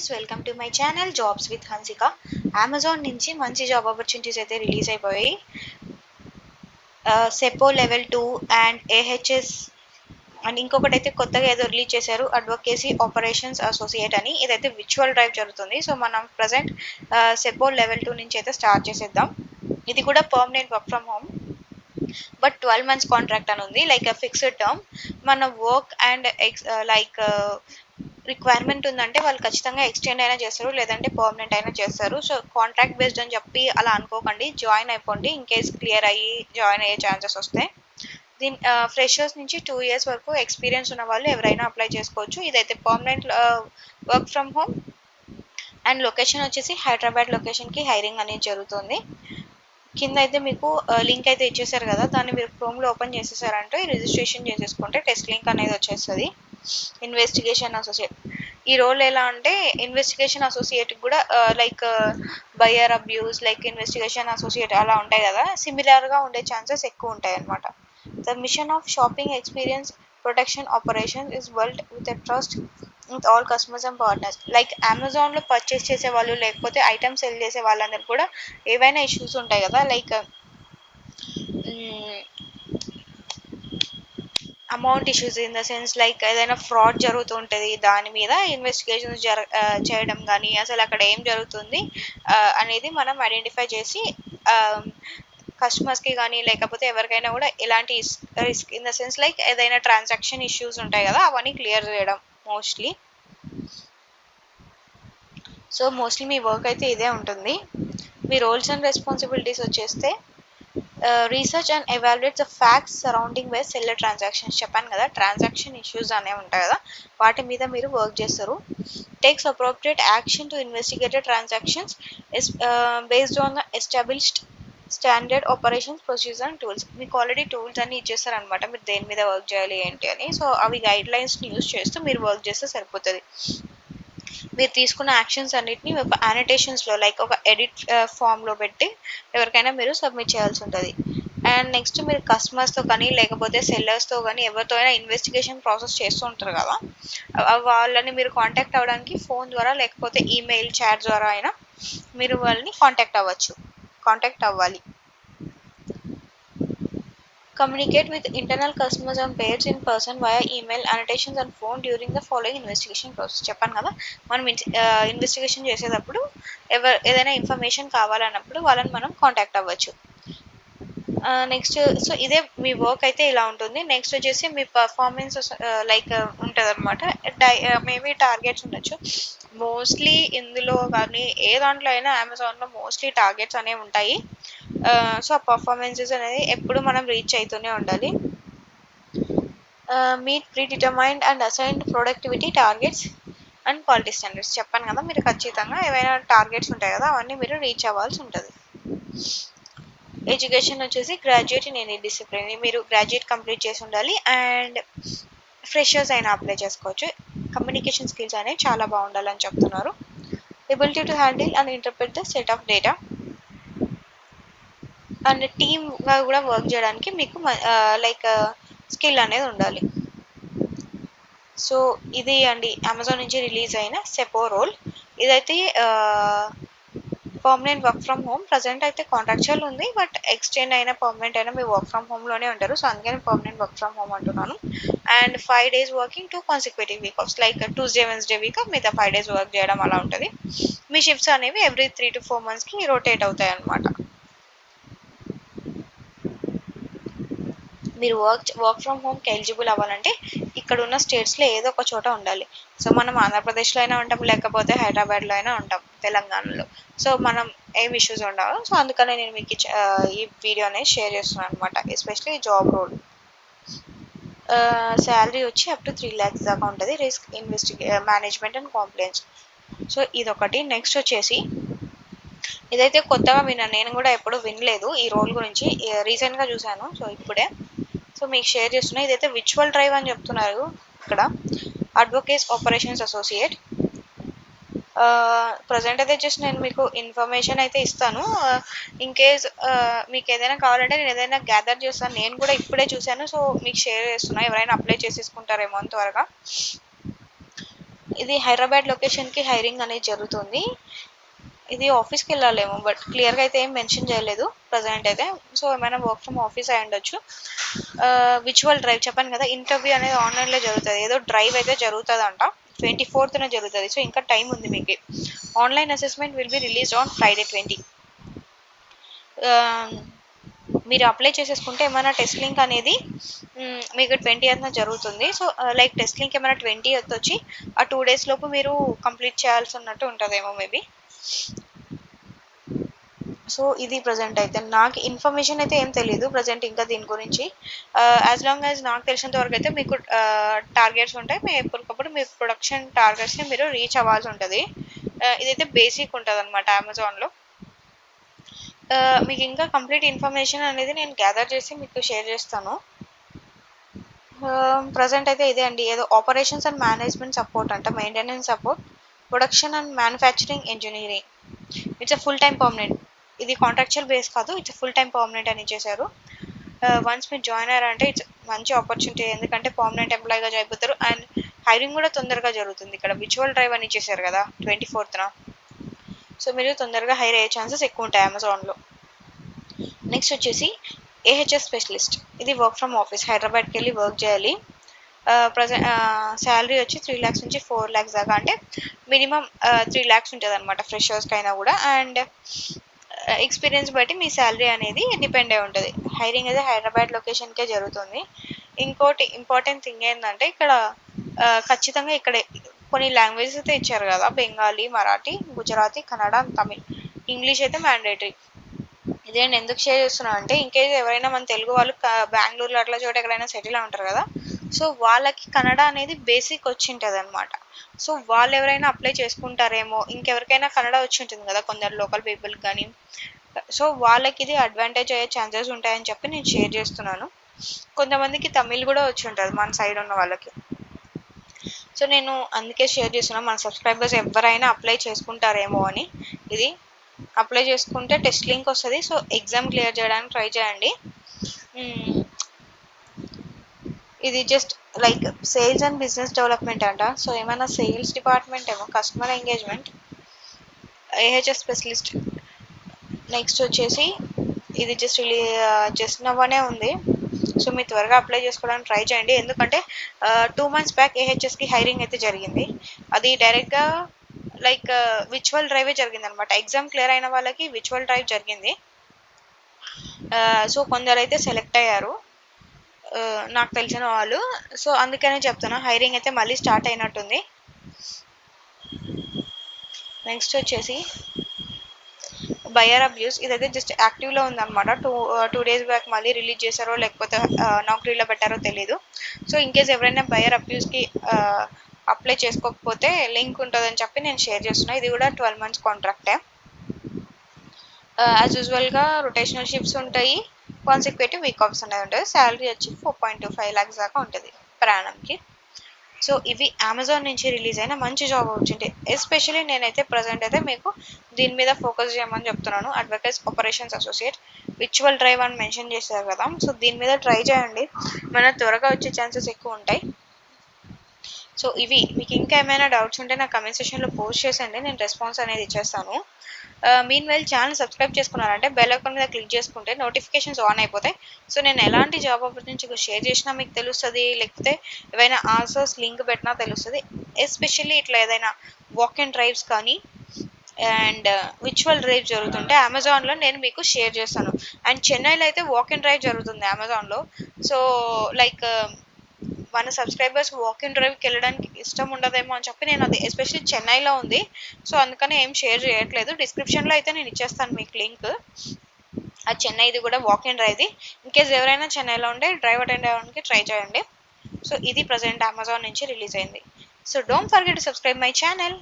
Friends, welcome to my channel jobs with Hansika. Amazon నుంచి మంచి job opportunities అయితే release అయిపోయాయి. సెపో లెవెల్ 2 అండ్ ఏహెచ్ఎస్ అండ్ ఇంకొకటి అయితే కొత్తగా ఏదో రిలీజ్ చేశారు, అడ్వకేసీ ఆపరేషన్స్ అసోసియేట్ అని. ఇదైతే విర్చువల్ డ్రైవ్ జరుగుతుంది. సో మనం ప్రజెంట్ సెపో లెవెల్ 2 నుంచి అయితే స్టార్ట్ చేసేద్దాం. ఇది కూడా permanent work from home, but 12 months contract అని ఉంది, లైక్ ఫిక్స్డ్ టర్మ్. మన వర్క్ అండ్ లైక్ రిక్వైర్మెంట్ ఉందంటే వాళ్ళు ఖచ్చితంగా ఎక్స్టెండ్ అయినా చేస్తారు, లేదంటే పర్మనెంట్ అయినా చేస్తారు. సో కాంట్రాక్ట్ బేస్డ్ అని చెప్పి అలా అనుకోకండి, జాయిన్ అయిపోండి ఇన్ కేస్ క్లియర్ అయ్యి జాయిన్ అయ్యే ఛాన్సెస్ వస్తాయి. దీని ఫ్రెషర్స్ నుంచి 2 years వరకు ఎక్స్పీరియన్స్ ఉన్న వాళ్ళు ఎవరైనా అప్లై చేసుకోవచ్చు. ఇదైతే permanent work from home and location వచ్చేసి హైదరాబాద్ లొకేషన్కి హైరింగ్ అనేది జరుగుతుంది. కింద అయితే మీకు లింక్ అయితే ఇచ్చేసారు కదా, దాన్ని మీరు క్రోమ్లో ఓపెన్ చేసేసారంటే రిజిస్ట్రేషన్ చేసేసుకుంటే టెస్ట్ లింక్ అనేది వచ్చేస్తుంది. ఇన్వెస్టిగేషన్ అసోసియేట్ ఈ రోల్ ఎలా అంటే, ఇన్వెస్టిగేషన్ అసోసియేట్ కూడా like buyer abuse, like investigation associate అలా ఉంటాయి కదా, సిమిలర్గా ఉండే ఛాన్సెస్ ఎక్కువ ఉంటాయి అన్నమాట. The machine of shopping experience protection operation is world with a trust with all customers and partners. Like అమెజాన్లో పర్చేస్ చేసే వాళ్ళు, లేకపోతే ఐటమ్స్ సెల్ చేసే వాళ్ళందరూ కూడా ఏవైనా ఇష్యూస్ ఉంటాయి కదా, like amount issues in the sense, like ఏదైనా ఫ్రాడ్ జరుగుతూ ఉంటుంది, దాని మీద ఇన్వెస్టిగేషన్స్ చేయడం కానీ, అసలు అక్కడ ఏం జరుగుతుంది అనేది మనం ఐడెంటిఫై చేసి కస్టమర్స్కి కానీ లేకపోతే ఎవరికైనా కూడా ఎలాంటి risk in the sense, like ఏదైనా ట్రాన్సాక్షన్ ఇష్యూస్ ఉంటాయి కదా, అవన్నీ క్లియర్ చేయడం మోస్ట్లీ. సో మోస్ట్లీ మీ వర్క్ అయితే ఇదే ఉంటుంది. మీ రోల్స్ అండ్ రెస్పాన్సిబిలిటీస్ వచ్చేస్తే research and evaluate the facts surrounding by seller transactions. చెప్పాను కదా, ట్రాన్సాక్షన్ ఇష్యూస్ అనేవి ఉంటాయి కదా, వాటి మీద మీరు వర్క్ చేస్తారు. Takes appropriate action to investigated transactions based on the established standard operations procedure and tools. మీకు ఆల్రెడీ టూల్స్ అన్ని ఇచ్చేస్తారనమాట, మీరు దేని మీద వర్క్ చేయాలి ఏంటి అని. సో అవి గైడ్ లైన్స్ని యూజ్ చేస్తూ మీరు వర్క్ చేస్తే సరిపోతుంది. మీరు తీసుకున్న యాక్షన్స్ అన్నిటిని ఒక యానిటేషన్స్లో, లైక్ ఒక ఎడిట్ ఫామ్లో పెట్టి ఎవరికైనా మీరు సబ్మిట్ చేయాల్సి ఉంటుంది. అండ్ నెక్స్ట్ మీరు కస్టమర్స్తో కానీ లేకపోతే సెల్లర్స్తో కానీ ఎవరితో అయినా ఇన్వెస్టిగేషన్ ప్రాసెస్ చేస్తూ ఉంటారు కదా, వాళ్ళని మీరు కాంటాక్ట్ అవ్వడానికి ఫోన్ ద్వారా లేకపోతే ఈమెయిల్ చాట్ ద్వారా అయినా మీరు వాళ్ళని కాంటాక్ట్ అవ్వాలి. Communicate with internal customers and payers in person via email, annotations and phone during the following investigation process. చెప్పాను కదా, మనం ఇన్వెస్టిగేషన్ చేసేటప్పుడు ఏదైనా ఇన్ఫర్మేషన్ కావాలన్నప్పుడు వాళ్ళని మనం కాంటాక్ట్ అవ్వచ్చు. నెక్స్ట్ సో ఇదే మీ వర్క్ అయితే ఇలా ఉంటుంది. నెక్స్ట్ వచ్చేసి మీ పర్ఫార్మెన్స్ లైక్ ఉంటుంది అనమాట. మేబీ టార్గెట్స్ ఉండొచ్చు మోస్ట్లీ ఇందులో, కానీ ఏ దాంట్లో అయినా అమెజాన్లో మోస్ట్లీ టార్గెట్స్ అనేవి ఉంటాయి. సో ఆ పర్ఫార్మెన్సెస్ అనేది ఎప్పుడు మనం రీచ్ అవుతూనే ఉండాలి. Meet pre determined and assigned productivity targets and quality standards. చెప్పాను కదా, మీరు ఖచ్చితంగా ఏవైనా టార్గెట్స్ ఉంటాయి కదా, అవన్నీ మీరు రీచ్ అవ్వాల్సి ఉంటుంది. ఎడ్యుకేషన్ వచ్చేసి గ్రాడ్యుయేట్ ఇన్ ఎనీ డిసిప్లిన్, మీరు గ్రాడ్యుయేట్ కంప్లీట్ చేసి ఉండాలి. అండ్ ఫ్రెషర్స్ అయినా అప్లై చేసుకోవచ్చు. కమ్యూనికేషన్ స్కిల్స్ అనేవి చాలా బాగుండాలని చెప్తున్నారు. Ability to handle and interpret the set of data and టీమ్గా కూడా వర్క్ చేయడానికి మీకు లైక్ స్కిల్ అనేది ఉండాలి. సో ఇది అండి అమెజాన్ నుంచి రిలీజ్ అయిన సెపో రోల్. ఇదైతే permanent work from home. Present అయితే కాంట్రాక్చువల్ ఉంది, బట్ ఎక్స్టెండ్ అయినా పర్మనెంట్ అయినా మీరు వర్క్ ఫ్రమ్ హోమ్లోనే ఉంటారు. సో అందుకని పర్మనెంట్ వర్క్ ఫ్రమ్ హోమ్ అంటున్నాను. And 5 days working 2 consecutive week offs, like Tuesday Wednesday week మిగతా 5 days వర్క్ చేయడం అలా ఉంటుంది. మీ షిఫ్ట్స్ అనేవి ఎవ్రీ 3 to 4 monthsకి రొటేట్ అవుతాయి అన్నమాట. మీరు వర్క్ ఫ్రమ్ హోమ్కి ఎలిజిబుల్ అవ్వాలంటే ఇక్కడ ఉన్న స్టేట్స్లో ఏదో ఒక చోట ఉండాలి. సో మనం ఆంధ్రప్రదేశ్లో అయినా ఉంటాం, లేకపోతే హైదరాబాద్లో అయినా ఉంటాం, తెలంగాణలో. సో మనం ఏం ఇష్యూస్ ఉండవు. సో అందుకనే నేను మీకు ఈ వీడియో అనేది షేర్ చేస్తున్నాను అనమాట, ఎస్పెషలీ జాబ్ రోల్. శాలరీ వచ్చి అప్ టు 3 lakhs దాకా ఉంటుంది. Risk management and compliance. So ఇదొకటి. నెక్స్ట్ వచ్చేసి ఇదైతే కొత్తగా విన్నాను, నేను కూడా ఎప్పుడు వినలేదు ఈ రోల్ గురించి, రీసెంట్గా చూశాను. సో ఇప్పుడే సో మీకు షేర్ చేస్తున్నా. ఇదైతే విర్చువల్ డ్రైవ్ అని చెప్తున్నారు ఇక్కడ, అడ్వకేట్స్ ఆపరేషన్స్ అసోసియేట్. ప్రజెంట్ అయితే జస్ట్ నేను మీకు ఇన్ఫర్మేషన్ అయితే ఇస్తాను. ఇన్ కేస్ మీకు ఏదైనా కావాలంటే నేను ఏదైనా గ్యాదర్ చేస్తాను. నేను కూడా ఇప్పుడే చూశాను, సో మీకు షేర్ చేస్తున్నా, ఎవరైనా అప్లై చేసేసుకుంటారేమో అని త్వరగా. ఇది హైదరాబాద్ లొకేషన్కి హైరింగ్ అనేది జరుగుతుంది. ఇది ఆఫీస్కి వెళ్ళాలేమో, బట్ క్లియర్గా అయితే ఏం మెన్షన్ చేయలేదు ప్రజెంట్ అయితే. సో ఏమైనా వర్క్ ఫ్రమ్ ఆఫీస్ అయి ఉండొచ్చు. విచువల్ డ్రైవ్ చెప్పాను కదా, ఇంటర్వ్యూ అనేది ఆన్లైన్లో జరుగుతుంది. ఏదో డ్రైవ్ అయితే జరుగుతుందంట, 24th జరుగుతుంది. సో ఇంకా టైం ఉంది మీకు. Online assessment will be release on Friday 20. మీరు అప్లై చేసేసుకుంటే ఏమైనా టెస్ట్ లింక్ అనేది మీకు 20th జరుగుతుంది. సో లైక్ టెస్ట్ లింక్ ఏమైనా 20th వచ్చి ఆ 2 days లోపు మీరు కంప్లీట్ చేయాల్సి ఉన్నట్టు ఉంటుందేమో మేబీ. సో ఇది ప్రజెంట్ అయితే నాకు ఇన్ఫర్మేషన్ అయితే ఏం తెలియదు ప్రజెంట్ ఇంకా దీని గురించి. యాజ్ లాంగ్ యాజ్ నాకు తెలిసినంత వరకు అయితే మీకు టార్గెట్స్ ఉంటాయి. మీ ఎప్పటికప్పుడు మీ ప్రొడక్షన్ టార్గెట్స్ని మీరు రీచ్ అవ్వాల్సి ఉంటుంది. ఇదైతే బేసిక్ ఉంటుంది అనమాట అమెజాన్లో. మీకు ఇంకా కంప్లీట్ ఇన్ఫర్మేషన్ అనేది నేను గ్యాదర్ చేసి మీకు షేర్ చేస్తాను. ప్రజెంట్ అయితే ఇదే అండి, ఏదో ఆపరేషన్స్ అండ్ మేనేజ్మెంట్ సపోర్ట్ అంట, maintenance support, production and manufacturing engineering. It's a full time permanent. ఇది కాంట్రాక్చువల్ బేస్ కాదు, ఇట్స్ ఫుల్ టైం పర్మనెంట్ అని ఇచ్చేసారు. వన్స్ మీరు జాయిన్ అయ్యారంటే ఇట్స్ మంచి ఆపర్చునిటీ, ఎందుకంటే పర్మనెంట్ ఎంప్లాయీగా అయిపోతారు. అండ్ హైరింగ్ కూడా తొందరగా జరుగుతుంది. ఇక్కడ విచువల్ డ్రైవ్ అని ఇచ్చేసారు కదా 24th. సో మీరు తొందరగా హైర్ అయ్యే ఛాన్సెస్ ఎక్కువ ఉంటాయి అమెజాన్లో. నెక్స్ట్ వచ్చేసి AHS స్పెషలిస్ట్. ఇది వర్క్ ఫ్రమ్ ఆఫీస్, హైదరాబాద్కి వెళ్ళి వర్క్ చేయాలి. శాలరీ వచ్చి 3 lakhs నుంచి 4 lakhs దాకా, అంటే మినిమం 3 lakhs ఉంటుంది అనమాట ఫ్రెషర్స్కి అయినా కూడా. అండ్ ఎక్స్పీరియన్స్ బట్టి మీ శాలరీ అనేది డిపెండ్ అయి ఉంటుంది. హైరింగ్ అయితే హైదరాబాద్ లొకేషన్కే జరుగుతుంది. ఇంకోటి ఇంపార్టెంట్ థింగ్ ఏంటంటే ఇక్కడ ఖచ్చితంగా ఇక్కడ కొన్ని లాంగ్వేజెస్ అయితే ఇచ్చారు కదా, బెంగాలీ, మరాఠీ, గుజరాతీ, కన్నడ, తమిళ్. ఇంగ్లీష్ అయితే మ్యాండేటరీ. ఇదే నేను ఎందుకు షేర్ చేస్తున్నా అంటే, ఇంకేస్ ఎవరైనా మన తెలుగు వాళ్ళు బెంగళూరులో అట్లా చోట ఎక్కడైనా సెటిల్ అయి ఉంటారు కదా, సో వాళ్ళకి కన్నడ అనేది బేసిక్ వచ్చి ఉంటుంది అనమాట. సో వాళ్ళు ఎవరైనా అప్లై చేసుకుంటారేమో, ఇంకెవరికైనా కన్నడ వచ్చి ఉంటుంది కదా కొందరు లోకల్ పీపుల్కి కానీ. సో వాళ్ళకి ఇది అడ్వాంటేజ్ అయ్యే ఛాన్సెస్ ఉంటాయని చెప్పి నేను షేర్ చేస్తున్నాను. కొంతమందికి తమిళ్ కూడా వచ్చి ఉంటుంది మన సైడ్ ఉన్న వాళ్ళకి. సో నేను అందుకే షేర్ చేస్తున్నాను, మన సబ్స్క్రైబర్స్ ఎవరైనా అప్లై చేసుకుంటారేమో అని. ఇది అప్లై చేసుకుంటే టెస్ట్ లింక్ వస్తుంది. సో ఎగ్జామ్ క్లియర్ చేయడానికి ట్రై చేయండి. ఇది just like sales and business development అంట. సో ఏమైనా సేల్స్ డిపార్ట్మెంట్ ఏమో, customer engagement, AHS specialist. Next వచ్చేసి ఇది జస్ట్ నవ్వనే ఉంది. సో మీరు త్వరగా అప్లై చేసుకోవడానికి ట్రై చేయండి, ఎందుకంటే 2 months బ్యాక్ AHSకి హైరింగ్ అయితే జరిగింది. అది డైరెక్ట్గా లైక్ విచువల్ డ్రైవే జరిగింది అనమాట. ఎగ్జామ్ క్లియర్ అయిన వాళ్ళకి విచువల్ డ్రైవ్ జరిగింది. సో కొందరు అయితే సెలెక్ట్ అయ్యారు నాకు తెలిసిన వాళ్ళు. సో అందుకనే చెప్తున్నా, హైరింగ్ అయితే మళ్ళీ స్టార్ట్ అయినట్టుంది. నెక్స్ట్ వచ్చేసి బయర్ అబ్యూస్. ఇదైతే జస్ట్ యాక్టివ్లో ఉందన్నమాట. 2 days బ్యాక్ మళ్ళీ రిలీజ్ చేశారో లేకపోతే నౌకరీలో పెట్టారో తెలీదు. సో ఇన్కేస్ ఎవరైనా బయర్ అబ్యూస్కి అప్లై చేసుకోకపోతే లింక్ ఉంటుందని చెప్పి నేను షేర్ చేస్తున్నా. ఇది కూడా 12 months కాంట్రాక్టే. యాజ్ యూజువల్గా రొటేషనల్ షిఫ్ట్స్ ఉంటాయి, కాన్సిక్యూటివ్ వీక్ ఆఫ్స్ అనేవి ఉంటుంది. శాలరీ వచ్చి 4.25 lakhs దాకా ఉంటుంది per annumకి. సో ఇవి అమెజాన్ నుంచి రిలీజ్ అయిన మంచి జాబ్ ఆపర్చునిటీ. ఎస్పెషల్లీ నేనైతే ప్రజెంట్ అయితే మీకు దీని మీద ఫోకస్ చేయమని చెప్తున్నాను. అడ్వకేట్స్ ఆపరేషన్స్ అసోసియేట్ విచువల్ డ్రైవ్ అని మెన్షన్ చేశారు కదా, సో దీని మీద ట్రై చేయండి, మన త్వరగా వచ్చే ఛాన్సెస్ ఎక్కువ ఉంటాయి. సో ఇవి మీకు ఇంకా ఏమైనా డౌట్స్ ఉంటే నా కమెంట్ సెక్షన్లో పోస్ట్ చేసండి, నేను రెస్పాన్స్ అనేది ఇచ్చేస్తాను. మీన్ వైల్ ఛానల్ సబ్స్క్రైబ్ చేసుకున్నారంటే బెల్ ఐకాన్ మీద క్లిక్ చేసుకుంటే నోటిఫికేషన్స్ ఆన్ అయిపోతాయి. సో నేను ఎలాంటి జాబ్ ఆపర్చునిటీ షేర్ చేసినా మీకు తెలుస్తుంది, లేకపోతే ఏవైనా ఆన్సర్స్ లింక్ పెట్టినా తెలుస్తుంది. ఎస్పెషల్లీ ఇట్లా ఏదైనా వాక్ అండ్ డ్రైవ్స్ కానీ అండ్ విచువల్ డ్రైవ్ జరుగుతుంటే అమెజాన్లో నేను మీకు షేర్ చేస్తాను. అండ్ చెన్నైలో అయితే వాక్ అండ్ డ్రైవ్ జరుగుతుంది అమెజాన్లో. సో లైక్ మన సబ్స్క్రైబర్స్ వాక్ ఇన్ డ్రైవ్కి వెళ్ళడానికి ఇష్టం ఉండదేమో అని చెప్పి నేను అది ఎస్పెషల్లీ చెన్నైలో ఉంది, సో అందుకని ఏం షేర్ చేయట్లేదు. డిస్క్రిప్షన్లో అయితే నేను ఇచ్చేస్తాను మీకు లింక్. ఆ చెన్నైది కూడా వాక్ ఇన్ డ్రైవ్ది. ఇన్కేస్ ఎవరైనా చెన్నైలో ఉంటే డ్రైవ్ అటెండ్ అవ్వడానికి ట్రై చేయండి. సో ఇది ప్రజెంట్ అమెజాన్ నుంచి రిలీజ్ అయింది. So don't forget to subscribe my channel.